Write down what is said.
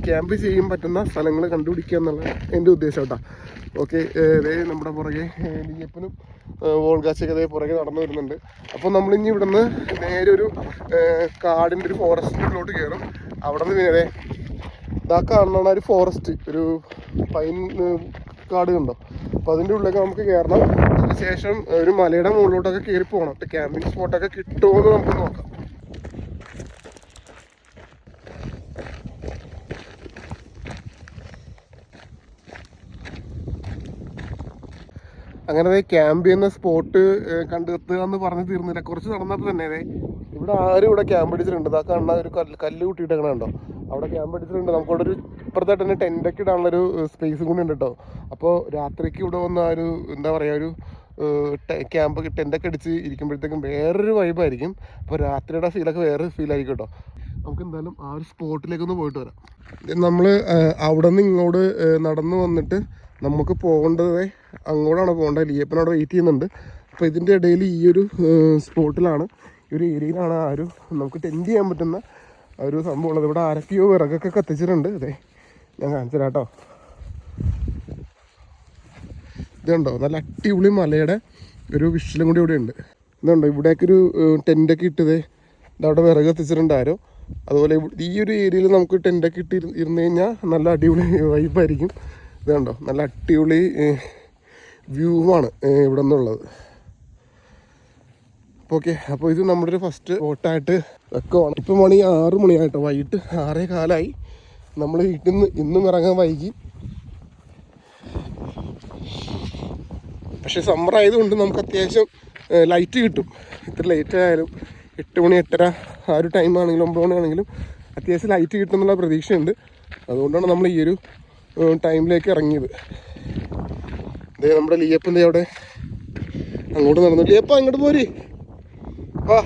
Camp ചെയ്യാൻ പറ്റുന്ന സ്ഥലങ്ങൾ കണ്ടുപിടിക്കുക എന്നുള്ള എൻ്റെ ഉദ്ദേശം കേട്ടോ. ഓക്കെ, നമ്മുടെ പുറകെ ലിയപ്പനും വോൾഗാച്ചൊക്കെ അതേ പുറകെ നടന്നു വരുന്നുണ്ട്. അപ്പോൾ നമ്മളിനി ഇവിടുന്ന് നേരെ ഒരു കാടിൻ്റെ ഒരു ഫോറസ്റ്റിലോട്ട് കയറും. അവിടെ നിന്ന് നേരെ ഇതാ കാണുന്ന ഒരു ഫോറസ്റ്റ്, ഒരു പൈൻ കാട് കണ്ടോ. അപ്പോൾ അതിൻ്റെ ഉള്ളിലേക്ക് നമുക്ക് കയറണം. അതിനുശേഷം ഒരു മലയുടെ മുകളിലോട്ടൊക്കെ കയറി പോകണം. ക്യാമ്പിംഗ് സ്പോട്ടൊക്കെ കിട്ടുമോ എന്ന് നമുക്ക് നോക്കാം. അങ്ങനെ ക്യാമ്പ് ചെയ്യുന്ന സ്പോട്ട് കണ്ടെത്തുക എന്ന് പറഞ്ഞ് തീർന്നില്ല. കുറച്ച് നടന്നപ്പോൾ തന്നെ ഇവിടെ ആരും ഇവിടെ ക്യാമ്പ് അടിച്ചിട്ടുണ്ട്. ഇതാ കാണുന്ന ഒരു കല്ല് കൂട്ടിയിട്ട് അങ്ങനെ ഉണ്ടോ, അവിടെ ക്യാമ്പ് അടിച്ചിട്ടുണ്ട്. നമുക്കിവിടെ ഒരു ഇപ്പുറത്തായിട്ട് തന്നെ ടെൻ്റൊക്കെ ഇടാനുള്ളൊരു സ്പേസും കൂടി ഉണ്ട് കേട്ടോ. അപ്പോൾ രാത്രിക്ക് ഇവിടെ വന്ന ഒരു എന്താ പറയുക, ഒരു ക്യാമ്പ് ടെൻ്റൊക്കെ അടിച്ച് ഇരിക്കുമ്പോഴത്തേക്കും വേറൊരു വൈബായിരിക്കും. അപ്പോൾ രാത്രിയുടെ ഫീലൊക്കെ വേറെ ഫീലായിരിക്കും കേട്ടോ. നമുക്ക് എന്തായാലും ആ ഒരു സ്പോട്ടിലേക്കൊന്ന് പോയിട്ട് വരാം. നമ്മൾ അവിടെ നിന്ന് ഇങ്ങോട്ട് നടന്നു വന്നിട്ട് നമുക്ക് പോകേണ്ടത് അങ്ങോട്ടാണ് പോകേണ്ടത്. ലിയപ്പനവിടെ വെയിറ്റ് ചെയ്യുന്നുണ്ട്. അപ്പോൾ ഇതിൻ്റെ ഇടയിൽ ഈ ഒരു സ്പോട്ടിലാണ്, ഈ ഒരു ഏരിയയിലാണ് ആ ഒരു നമുക്ക് ടെൻറ്റ് ചെയ്യാൻ പറ്റുന്ന ഒരു സംഭവം ഉള്ളത്. ഇവിടെ ആരൊക്കെയോ വിറകൊക്കെ കത്തിച്ചിട്ടുണ്ട്. അതെ, ഞാൻ കാണിച്ചു തരാം കേട്ടോ. ഇതുണ്ടോ, നല്ല അടിപൊളി മലയുടെ ഒരു വിഷ്വലും കൂടി ഇവിടെ ഉണ്ട്. ഇതുണ്ടോ, ഇവിടേക്ക് ഒരു ടെൻ്റൊക്കെ ഇട്ടത് ഇതവിടെ വിറക് കത്തിച്ചിട്ടുണ്ട് ആരോ. അതുപോലെ ഈ ഒരു ഏരിയയിൽ നമുക്ക് ടെൻ്റൊക്കെ ഇട്ട് ഇരുന്ന് കഴിഞ്ഞാൽ നല്ല അടിപൊളി വൈബായിരിക്കും. ഇതുണ്ടോ, നല്ല അടിപൊളി വ്യൂ ആണ് ഇവിടെ നിന്നുള്ളത്. ഓക്കെ, അപ്പോൾ ഇത് നമ്മുടെ ഒരു ഫസ്റ്റ് സ്പോട്ടായിട്ട് വെക്കുവാണ്. ഇപ്പം മണി 6 മണിയായിട്ടോ, വൈകിട്ട് 6:15. നമ്മൾ വീട്ടിൽ നിന്ന് ഇന്നും ഇറങ്ങാൻ വൈകി. പക്ഷേ സമ്മർ ആയതുകൊണ്ട് നമുക്ക് അത്യാവശ്യം ലൈറ്റ് കിട്ടും. ഇത്ര ലേറ്റ് ആയാലും 8 മണി 8:30 ആ ഒരു ടൈം ആണെങ്കിലും 9 മണിയാണെങ്കിലും അത്യാവശ്യം ലൈറ്റ് കിട്ടുമെന്നുള്ള പ്രതീക്ഷയുണ്ട്. അതുകൊണ്ടാണ് നമ്മൾ ഈ ഒരു ടൈമിലേക്ക് ഇറങ്ങിയത്. നമ്മുടെ ലിയപ്പൻ്റെ അവിടെ അങ്ങോട്ട് നടന്നു. ലിയപ്പ അങ്ങോട്ട് പോരി, വാ.